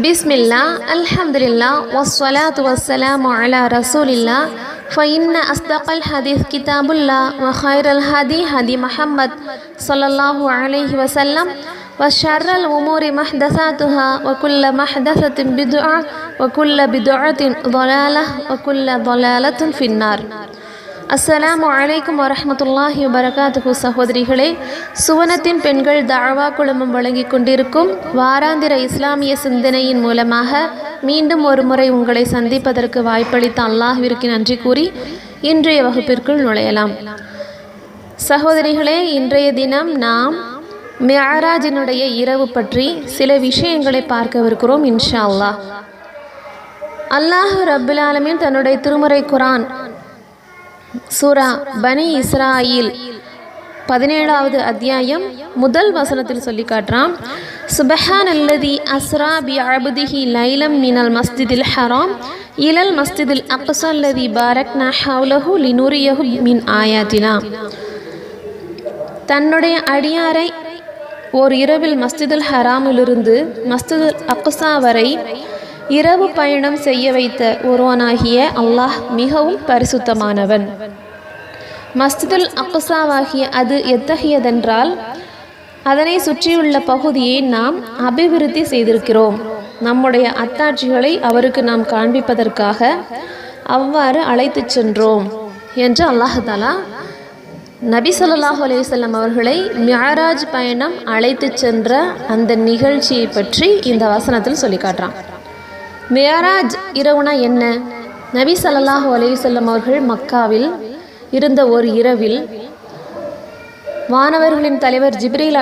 பிஸ்மில்லா அல்ஹம்துலில்லா வஸ்ஸலாத்து வஸ்ஸலாமு அலா ரசூலில்லா ஃபஇன்ன அஸ்தகல் ஹதீஸ் கிதாபுல்லா வ கைரல் ஹதி ஹதி முஹம்மத் ஸல்லல்லாஹு அலைஹி வஸல்லம் வ ஷர்ரல் உமூரி முஹ்தஸாத்துஹா வ குல்ல முஹ்தஸத்தின் பித்ஆ வ குல்ல பித்ஆத்தின் ضلالة வ குல்ல ضلالة ஃபின்னார். அஸ்ஸலாமு அலைக்கும் வரஹ்மத்துல்லாஹி வபரகாத்துஹு. சகோதரிகளே, சுவனத்தின் பெண்கள் தஅவா குழுமம் வழங்கிக் கொண்டிருக்கும் வாராந்திர இஸ்லாமிய சிந்தனையின் மூலமாக மீண்டும் ஒரு முறை உங்களை சந்திப்பதற்கு வாய்ப்பளித்த அல்லாஹ்விற்கு நன்றி கூறி இன்றைய வகுப்பிற்குள் நுழையலாம். சகோதரிகளே, இன்றைய தினம் நாம் மிஅராஜினுடைய இரவு பற்றி சில விஷயங்களை பார்க்கவிருக்கிறோம் இன்ஷா அல்லாஹ். அல்லாஹ் ரப்புல் ஆலமீன் தன்னுடைய திருமறை குர்ஆன் சூரா பனி இஸ்ராயில் 17வது அத்தியாயம் முதல் வசனத்தில் சொல்லி காட்டுறான். சுப்ஹானல்லதி அஸ்ரா பி அப்திஹி லைலம் மினல் மஸ்ஜிதில் ஹராம் இலல் மஸ்ஜிதில் அக்ஸா அல்லதி பாரக்னா ஹவ்லஹு லினுரியஹு மின் ஆயாத்தினா. தன்னுடைய அடியாரை ஓர் இரவில் மஸ்ஜிதுல் ஹராமிலிருந்து மஸ்ஜிதுல் அக்ஸா வரை இரவு பயணம் செய்ய வைத்த ஒருவனாகிய அல்லாஹ் மிகவும் பரிசுத்தமானவன். மஸ்ஜிதுல் அக்ஸாவாகிய அது எத்தகையதென்றால் அதனை சுற்றியுள்ள பகுதியை நாம் அபிவிருத்தி செய்திருக்கிறோம். நம்முடைய அத்தாட்சிகளை அவருக்கு நாம் காண்பிப்பதற்காக அவ்வாறு அழைத்து சென்றோம் என்று அல்லாஹ் தஆலா நபி ஸல்லல்லாஹு அலைஹி வஸல்லம் அவர்களை மிஅராஜ் பயணம் அழைத்து சென்ற அந்த நிகழ்ச்சியை பற்றி இந்த வசனத்தில் சொல்லி காட்டுறான். மிஅராஜ் இரவுனா என்ன? நபி ஸல்லல்லாஹு அலைஹி வஸல்லம் அவர்கள் மக்காவில் இருந்த ஒரு இரவில் வானவர்களின் தலைவர் ஜிப்ரீல்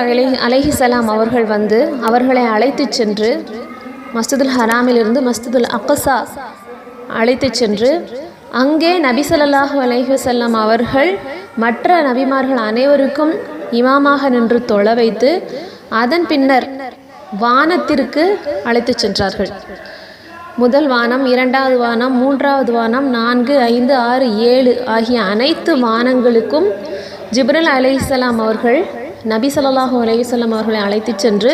அலைஹிஸ்ஸலாம் அவர்கள் வந்து அவர்களை அழைத்து சென்று மஸ்ஜிதுல் ஹராமிலிருந்து மஸ்ஜிதுல் அக்ஸா அழைத்து சென்று அங்கே நபி ஸல்லல்லாஹு அலைஹி வஸல்லம் அவர்கள் மற்ற நபிமார்கள் அனைவருக்கும் இமாமாக நின்று தொழ வைத்து அதன் பின்னர் வானத்திற்கு அழைத்து சென்றார்கள். முதல் வானம், இரண்டாவது வானம், மூன்றாவது வானம், 4, 5, 6, 7 ஆகிய அனைத்து வானங்களுக்கும் ஜிப்ரீல் அலைஹிஸ்ஸலாம் அவர்கள் நபி ஸல்லல்லாஹு அலைஹி வஸல்லம் அவர்களை அழைத்து சென்று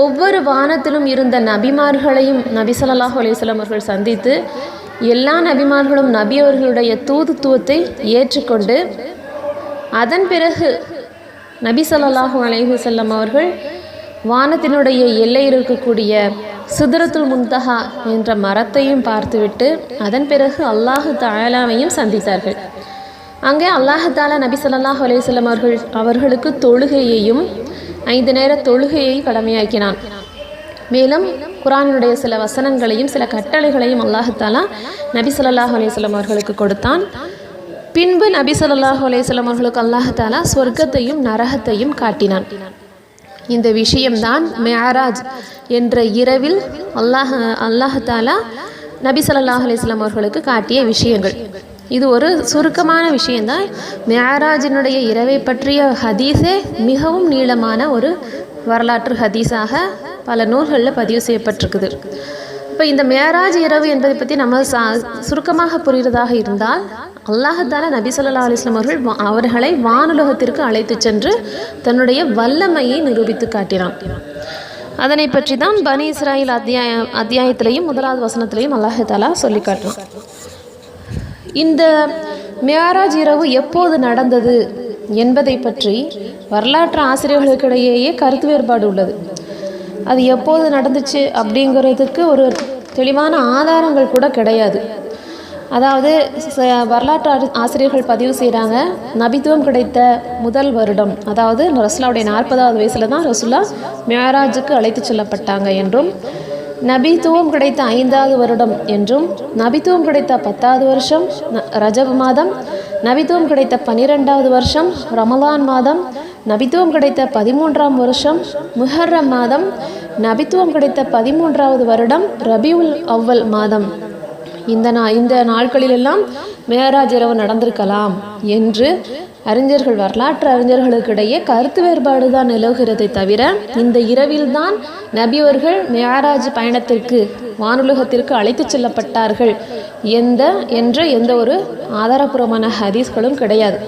ஒவ்வொரு வானத்திலும் இருந்த நபிமார்களையும் நபி ஸல்லல்லாஹு அலைஹி வஸல்லம் அவர்கள் சந்தித்து எல்லா நபிமார்களும் நபி அவர்களுடைய தூதுத்துவத்தை ஏற்றுக்கொண்டு அதன் பிறகு நபி ஸல்லல்லாஹு அலைஹி வஸல்லம் அவர்கள் வானத்தினுடைய எல்லையில் இருக்கக்கூடிய சிதறத்துல் முன்தஹா என்ற மரத்தையும் பார்த்துவிட்டு அதன் பிறகு அல்லாஹ் தஆலாவையும் சந்தித்தார்கள். அங்கே அல்லாஹ் தஆலா நபி ஸல்லல்லாஹு அலைஹி வஸல்லம் அவர்களுக்கு தொழுகையையும் 5 நேர தொழுகையை கடமையாக்கினான். மேலும் குர்ஆனுடைய சில வசனங்களையும் சில கட்டளைகளையும் அல்லாஹ் தஆலா நபி ஸல்லல்லாஹு அலைஹி வஸல்லம் அவர்களுக்கு கொடுத்தான். பின்பு நபி ஸல்லல்லாஹு அலைஹி வஸல்லம் அவர்களுக்கு அல்லாஹ் தஆலா சொர்க்கத்தையும் நரகத்தையும் காட்டினான். இந்த விஷயம்தான் மிஅராஜ் என்ற இரவில் அல்லாஹ் தஆலா நபி ஸல்லல்லாஹு அலைஹி வஸல்லம் அவர்களுக்கு காட்டிய விஷயங்கள். இது ஒரு சுருக்கமான விஷயம்தான். மிஅராஜினுடைய இரவை பற்றிய ஹதீஸே மிகவும் நீளமான ஒரு வரலாற்று ஹதீஸாக பல நூல்களில் பதிவு செய்யப்பட்டிருக்குது. இப்போ இந்த மிஅராஜ் இரவு என்பதை பற்றி நம்ம சுருக்கமாக புரிகிறதாக இருந்தால் அல்லாஹ் தஆலா நபி ஸல்லல்லாஹு அலைஹி வஸல்லம் அவர்களை வானுலகத்திற்கு அழைத்து சென்று தன்னுடைய வல்லமையை நிரூபித்து காட்டினான். அதனை பற்றி தான் பனி இஸ்ராயில் அத்தியாயத்திலையும் 1வது வசனத்திலையும் அல்லாஹ் தஆலா சொல்லி காட்டினான். இந்த மிஅராஜ் இரவு எப்போது நடந்தது என்பதை பற்றி வரலாற்று ஆசிரியர்களுக்கிடையே கருத்து வேறுபாடு உள்ளது. அது எப்போது நடந்துச்சு அப்படிங்கிறதுக்கு ஒரு தெளிவான ஆதாரங்கள் கூட கிடையாது. அதாவது வரலாற்று ஆசிரியர்கள் பதிவு செய்கிறாங்க, நபித்துவம் கிடைத்த முதல் வருடம், அதாவது ரசூலுல்லாவுடைய 40வது வயசில் தான் ரசூலுல்லா மிஅராஜுக்கு அழைத்து செல்லப்பட்டாங்க என்றும், நபித்துவம் கிடைத்த 5வது வருடம் என்றும், நபித்துவம் கிடைத்த 10வது வருஷம் ரஜப் மாதம், நபித்துவம் கிடைத்த 12வது வருஷம் ரமலான் மாதம், நபித்துவம் கிடைத்த 13ஆம் வருஷம் முஹர்ரம் மாதம், நபித்துவம் கிடைத்த 13வது வருடம் ரபியுல் அவ்வல் மாதம், இந்த நாட்களிலெல்லாம் மிஅராஜ் இரவு நடந்திருக்கலாம் என்று அறிஞர்கள், வரலாற்று அறிஞர்களுக்கிடையே கருத்து வேறுபாடு தான் நிலவுகிறதை தவிர இந்த இரவில்தான் நபியவர்கள் மிஅராஜ் பயணத்திற்கு வானுலகத்திற்கு அழைத்து செல்லப்பட்டார்கள் என்ற எந்த ஒரு ஆதாரபூர்வமான ஹதீஸ்களும் கிடையாது.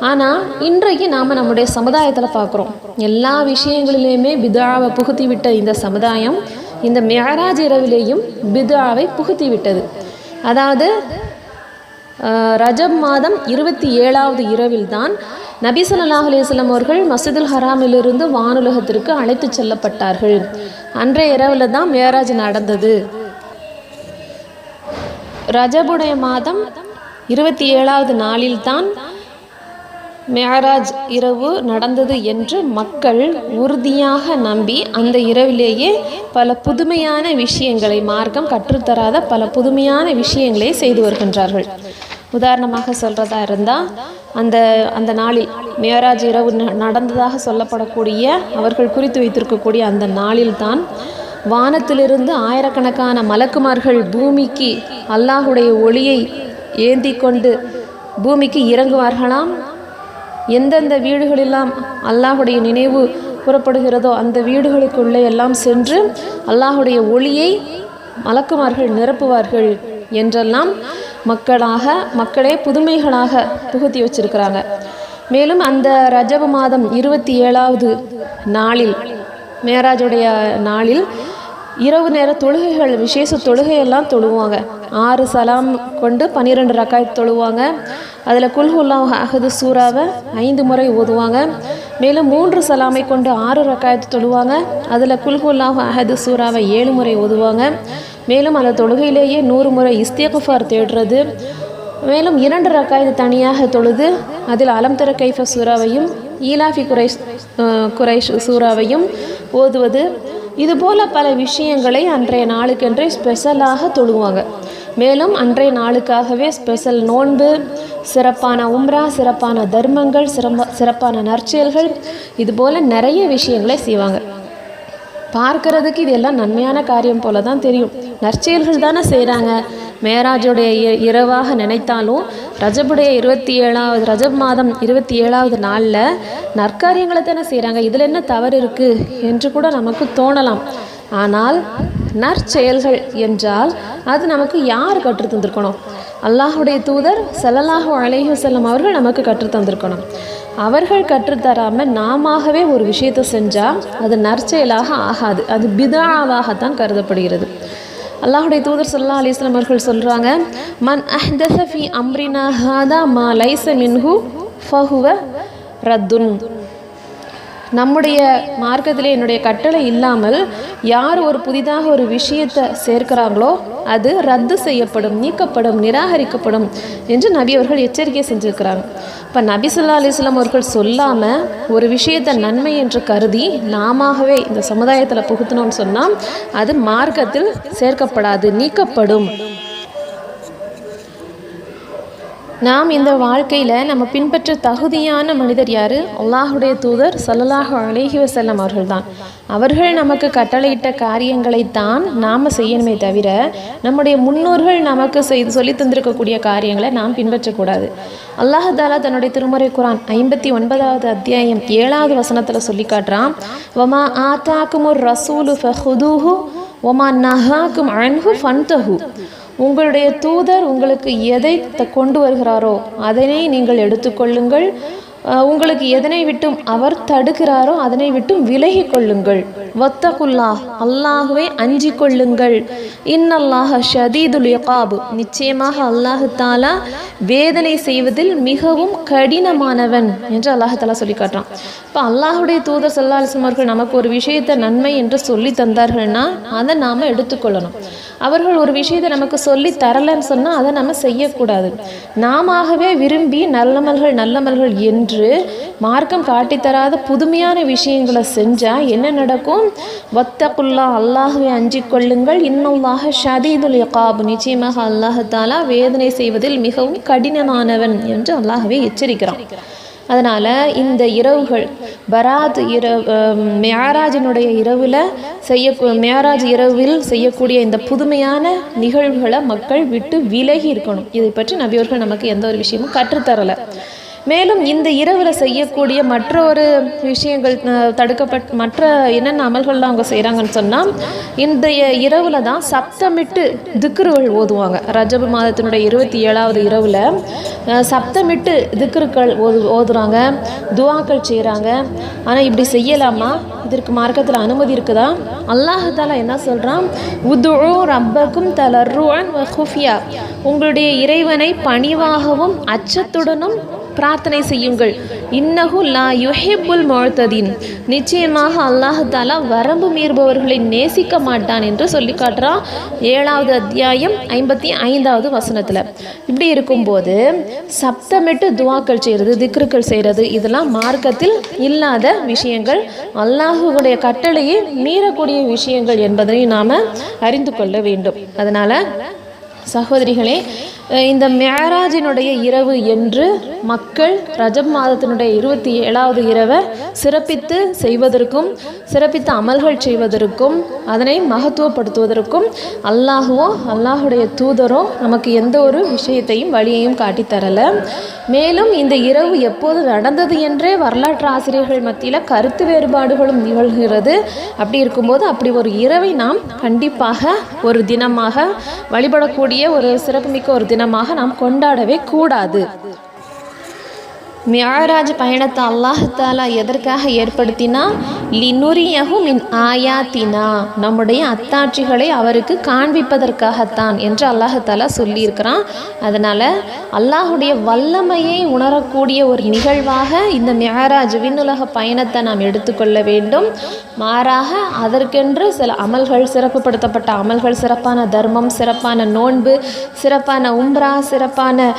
ஆனால் இன்றைக்கு நாம் நம்முடைய சமுதாயத்தில் பார்க்குறோம், எல்லா விஷயங்களிலையுமே பித்ஆவை புகுத்தி விட்ட இந்த சமுதாயம் இந்த மிஅராஜ் இரவிலேயும் பித்ஆவை புகுத்திவிட்டது. அதாவது ரஜப் மாதம் 27வது இரவில் தான் நபி ஸல்லல்லாஹு அலைஹி வஸல்லம் அவர்கள் மஸ்ஜிதுல் ஹராமிலிருந்து வானுலகத்திற்கு அழைத்து செல்லப்பட்டார்கள். அன்றைய இரவில் தான் மிஅராஜ் நடந்தது. ரஜபுடைய மாதம் 27வது நாளில்தான் மிஅராஜ் இரவு நடந்தது என்று மக்கள் உறுதியாக நம்பி அந்த இரவிலேயே பல புதுமையான விஷயங்களை, மார்க்கம் கற்றுத்தராத பல புதுமையான விஷயங்களை செய்து வருகின்றார்கள். உதாரணமாக சொல்கிறதா இருந்தால் அந்த நாளில் மிஅராஜ் இரவு நடந்ததாக சொல்லப்படக்கூடிய, அவர்கள் குறித்து வைத்திருக்கக்கூடிய அந்த நாளில்தான் வானத்திலிருந்து ஆயிரக்கணக்கான மலக்குமார்கள் பூமிக்கு அல்லாஹுடைய ஒளியை ஏந்தி கொண்டு பூமிக்கு இறங்குவார்களாம். எந்தெந்த வீடுகளெல்லாம் அல்லாஹுடைய நினைவு கூறப்படுகிறதோ அந்த வீடுகளுக்குள்ளே எல்லாம் சென்று அல்லாஹுடைய ஒளியை மலக்குமார்கள் நிரப்புவார்கள் என்றெல்லாம் மக்களே புதுமைகளாக புகுத்தி வச்சிருக்கிறாங்க. மேலும் அந்த ரஜப மாதம் 27வது நாளில், மிஅராஜுடைய நாளில் இரவு நேர தொழுகைகள், விசேஷ தொழுகையெல்லாம் தொழுவாங்க. 6 சலாம் கொண்டு 12 ரக்காயத் தொழுவாங்க. அதில் குல்ஹுல்லாஹு அஹது சூறாவை 5 முறை ஓதுவாங்க. மேலும் 3 சலாமை கொண்டு 6 ரக்காயத் தொழுவாங்க. அதில் குல்ஹுல்லாஹு அஹது சூறாவை 7 முறை ஓதுவாங்க. மேலும் அந்த தொழுகையிலேயே 100 முறை இஸ்திக்ஃபார் தேடுறது. மேலும் 2 ரக்காயத் தனியாக தொழுது அதில் அலம் தர கைஃப சூறாவையும் ஈலாஃபி குரைஷ் சூறாவையும் ஓதுவது. இதுபோல் பல விஷயங்களை அன்றைய நாளுக்கென்றே ஸ்பெஷலாக தொழுவாங்க. மேலும் அன்றைய நாளுக்காகவே ஸ்பெஷல் நோன்பு, சிறப்பான உம்ரா, சிறப்பான தர்மங்கள், சிறப்பான நற்செயல்கள், இதுபோல் நிறைய விஷயங்களை செய்வாங்க. பார்க்கறதுக்கு இதெல்லாம் நன்மையான காரியம் போல தான் தெரியும். நற்செயல்கள் தானே செய்கிறாங்க. மிஅராஜுடைய இரவாக நினைத்தாலும் ரஜபுடைய 27வது ரஜப் மாதம் 27வது நாளில் நற்காரியங்களை தானே செய்கிறாங்க. இதில் என்ன தவறு இருக்குது என்று கூட நமக்கு தோணலாம். ஆனால் நற்செயல்கள் என்றால் அது நமக்கு யார் கற்றுத் தந்திருக்கணும்? அல்லாஹுடைய தூதர் ஸல்லல்லாஹு அலைஹி வஸல்லம் அவர்கள் நமக்கு கற்றுத் தந்திருக்கணும். அவர்கள் கற்றுத்தராமல் நாமவே ஒரு விஷயத்தை செஞ்சால் அது நற்செயலாக ஆகாது, அது பித்ஆவாகத்தான் கருதப்படுகிறது. அல்லாஹுடைய தூதர் ஸல்லல்லாஹு அலைஹி வஸல்லம் அவர்கள் சொல்கிறாங்க, மன் அஹ்தஸ ஃபீ அம்ரினா ஹாதா மா லைஸ மின்ஹு ஃபஹுவ ரத்துன். நம்முடைய மார்க்கத்திலே என்னுடைய கட்டளை இல்லாமல் யார் ஒரு புதிதாக ஒரு விஷயத்தை சேர்க்கிறாங்களோ அது ரத்து செய்யப்படும், நீக்கப்படும், நிராகரிக்கப்படும் என்று நபி அவர்கள் எச்சரிக்கை செஞ்சுருக்கிறாங்க. இப்போ நபி ஸல்லல்லாஹு அலைஹி வஸல்லம் அவர்கள் சொல்லாமல் ஒரு விஷயத்தை நன்மை என்று கருதி நாமவே இந்த சமுதாயத்தில் புகுத்தணும்னு சொன்னால் அது மார்க்கத்தில் சேர்க்கப்படாது, நீக்கப்படும். நாம் இந்த வாழ்க்கையில் நம்ம பின்பற்ற தகுதியான மனிதர் யார்? அல்லாஹுடைய தூதர் ஸல்லல்லாஹு அலைஹி வஸல்லம் அவர்கள்தான். அவர்கள் நமக்கு கட்டளையிட்ட காரியங்களைத்தான் நாம் செய்யணுமே தவிர நம்முடைய முன்னோர்கள் நமக்கு சொல்லி தந்திருக்கக்கூடிய காரியங்களை நாம் பின்பற்றக்கூடாது. அல்லாஹ் தஆலா தன்னுடைய திருமறை குர்ஆன் 59வது அத்தியாயம் 7வது வசனத்தில் சொல்லி காட்டுறான், வமா ஆதாக்குமுர் ரசூலு ஃபஹுதூஹு வமா நஹாக்கும் அன்ஹு ஃபன்தஹு. உங்களுடைய தூதர் உங்களுக்கு எதை கொண்டு வருகிறாரோ அதனை நீங்கள் எடுத்துக்கொள்ளுங்கள், உங்களுக்கு எதனை விட்டும் அவர் தடுக்கிறாரோ அதனை விட்டும் விலகி கொள்ளுங்கள். வத்தகுல்லாஹ், அல்லாஹுவை அஞ்சி கொள்ளுங்கள். இன்னல்லாஹ ஷதீதுல் இகாப், நிச்சயமாக அல்லாஹு தாலா வேதனை செய்வதில் மிகவும் கடினமானவன் என்று அல்லாஹு தாலா சொல்லி காட்டுறான். இப்போ அல்லாஹுடைய தூதர் ஸல்லல்லாஹு அலைஹி வஸல்லம் அவர்கள் நமக்கு ஒரு விஷயத்தை நன்மை என்று சொல்லி தந்தார்கள்னா அதை நாம் எடுத்துக்கொள்ளணும். அவர்கள் ஒரு விஷயத்தை நமக்கு சொல்லி தரலன்னு சொன்னால் அதை நம்ம செய்யக்கூடாது. நாமவே விரும்பி நல்லமல்கள் என்று மார்க்கம் காட்டித்தராத புதுமையான விஷயங்களை செஞ்சால் என்ன நடக்கும்? வத்தகுல்லாஹ், அல்லாஹுவை அஞ்சி கொள்ளுங்கள். இன்னல்லாஹ ஷதீதுல் இகாப், நிச்சயமாக அல்லாஹ் தஆலா வேதனை செய்வதில் மிகவும் கடினமானவன் என்று அல்லாஹ்வே எச்சரிக்கிறான். அதனால் இந்த இரவுகள் பராத் மிஅராஜினுடைய மிஅராஜ் இரவில் செய்யக்கூடிய இந்த புதுமையான நிகழ்வுகளை மக்கள் விட்டு விலகி இருக்கணும். இதை பற்றி நபியவர்கள் நமக்கு எந்த ஒரு விஷயமும் கற்றுத்தரலை. மேலும் இந்த இரவில் செய்யக்கூடிய மற்றொரு விஷயங்கள் மற்ற என்னென்ன அமல்கள்லாம் அவங்க செய்கிறாங்கன்னு சொன்னால், இந்த இரவில் தான் சப்தமிட்டு திக்ருகள் ஓதுவாங்க. ரஜபு மாதத்தினுடைய 27வது இரவில் சப்தமிட்டு திக்ருக்கள் ஓதுறாங்க, துவாக்கள் செய்கிறாங்க. ஆனால் இப்படி செய்யலாமா? இதற்கு மார்க்கத்தில் அனுமதி இருக்குதா? அல்லாஹ் தஆலா என்ன சொல்கிறான்? உதுஉ ரப்பக்கும் தலர்ருஅன் வ குஃபியா, உங்களுடைய இறைவனை பணிவாகவும் அச்சத்துடனும் பிரார்த்தனை செய்யுங்கள். இன்னஹு லா யுஹிப்புல் முஅ்ததீன், நிச்சயமாக அல்லாஹ் தஆலா வரம்பு மீறுபவர்களை நேசிக்க மாட்டான் என்று சொல்லி காட்டுறான் 7வது அத்தியாயம் 55வது வசனத்தில். இப்படி இருக்கும்போது சப்தமிட்டு துவாக்கள் செய்கிறது, திக்ருக்கள் செய்கிறது, இதெல்லாம் மார்க்கத்தில் இல்லாத விஷயங்கள், அல்லாஹுடைய கட்டளையை மீறக்கூடிய விஷயங்கள் என்பதை நாம் அறிந்து கொள்ள வேண்டும். அதனால் சகோதரிகளே, இந்த மிஅராஜினுடைய இரவு என்று மக்கள் ரஜப் மாதத்தினுடைய 27வது இரவை சிறப்பித்து செய்வதற்கும் சிறப்பித்த அமல்கள் செய்வதற்கும் அதனை மகத்துவப்படுத்துவதற்கும் அல்லாஹுவோ அல்லாஹுடைய தூதரோ நமக்கு எந்த ஒரு விஷயத்தையும் வழியையும் காட்டித்தரலை. மேலும் இந்த இரவு எப்போது நடந்தது என்றே வரலாற்று ஆசிரியர்கள் மத்தியில் கருத்து வேறுபாடுகளும் நிகழ்கிறது. அப்படி இருக்கும்போது அப்படி ஒரு இரவை நாம் கண்டிப்பாக ஒரு தினமாக வழிபடக்கூடிய ஒரு சிறப்புமிக்க ஒரு தினமாக நாம் கொண்டாடவே கூடாது. மிஅராஜ் பயணத்தை அல்லாஹ் தஆலா எதற்காக ஏற்படுத்தினா? லினுரியஹு மின் ஆயாத்தினா, நம்முடைய அத்தாட்சிகளை அவருக்கு காண்பிப்பதற்காகத்தான் என்று அல்லாஹ் தஆலா சொல்லியிருக்கிறான். அதனால் அல்லாஹுடைய வல்லமையை உணரக்கூடிய ஒரு நிகழ்வாக இந்த மிஅராஜ் விண்ணுலக பயணத்தை நாம் எடுத்துக்கொள்ள வேண்டும். மாறாக அதற்கென்று சில அமல்கள், சிறப்புப்படுத்தப்பட்ட அமல்கள், சிறப்பான தர்மம், சிறப்பான நோன்பு, சிறப்பான உம்ரா, சிறப்பான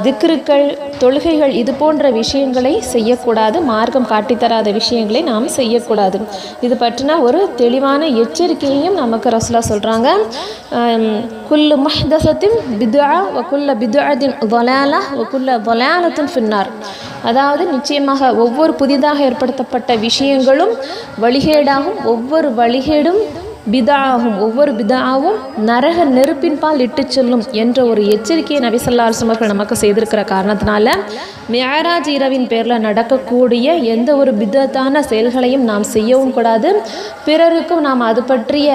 திக்ருக்கள், தொழுகைகள், இது போன்ற விஷயங்களை செய்யக்கூடாது. மார்க்கம் காட்டித்தராத விஷயங்களை நாம் செய்யக்கூடாது. இது பற்றின ஒரு தெளிவான எச்சரிக்கையையும் நமக்கு ரசூலுல்லாஹ் சொல்கிறாங்க. குல்லு முஹ்தஸத்தின் பித்ஆ வ குல்ல பித்ஆத்தின் ضலாலஹ் வ குல்ல ضலாலத்தின் ஃபின்னார். அதாவது நிச்சயமாக ஒவ்வொரு புதிதாக ஏற்படுத்தப்பட்ட விஷயங்களும் வழிகேடாகும், ஒவ்வொரு வழிகேடும் பிதாகும், ஒவ்வொரு பிதாவும் நரக நெருப்பின் பால் இட்டு செல்லும் என்ற ஒரு எச்சரிக்கையை நபி ஸல்லல்லாஹு அலைஹி வஸல்லம் நமக்கு செய்திருக்கிற காரணத்தினால மிஅராஜ் இரவின் பேரில் நடக்கக்கூடிய எந்த ஒரு பிதத்தான செயல்களையும் நாம் செய்யவும் கூடாது. பிறருக்கும் நாம் அது பற்றிய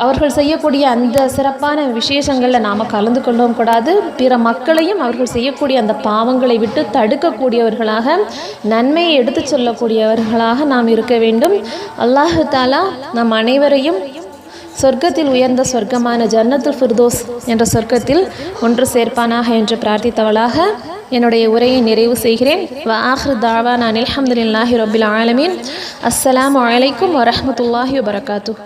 அவர்கள் செய்யக்கூடிய அந்த சிறப்பான விசேஷங்களில் நாம் கலந்து கொள்ளவும் கூடாது. பிற மக்களையும் அவர்கள் செய்யக்கூடிய அந்த பாவங்களை விட்டு தடுக்கக்கூடியவர்களாக, நன்மையை எடுத்து சொல்லக்கூடியவர்களாக நாம் இருக்க வேண்டும். அல்லாஹ் தஆலா நம் அனைவரையும் சொர்க்கத்தில் உயர்ந்த சொர்க்கமான ஜன்னத்துல் ஃபிர்தோஸ் என்ற சொர்க்கத்தில் ஒன்று சேர்ப்பானாக என்று பிரார்த்தித்தவளாக என்னுடைய உரையை நிறைவு செய்கிறேன். வ ஆஹிரு தஅவானா அல்ஹம்துலில்லாஹி ரப்பில் ஆலமீன். அஸ்ஸலாமு அலைக்கும் வரஹ்மத்துல்லாஹி வபரகாத்துஹு.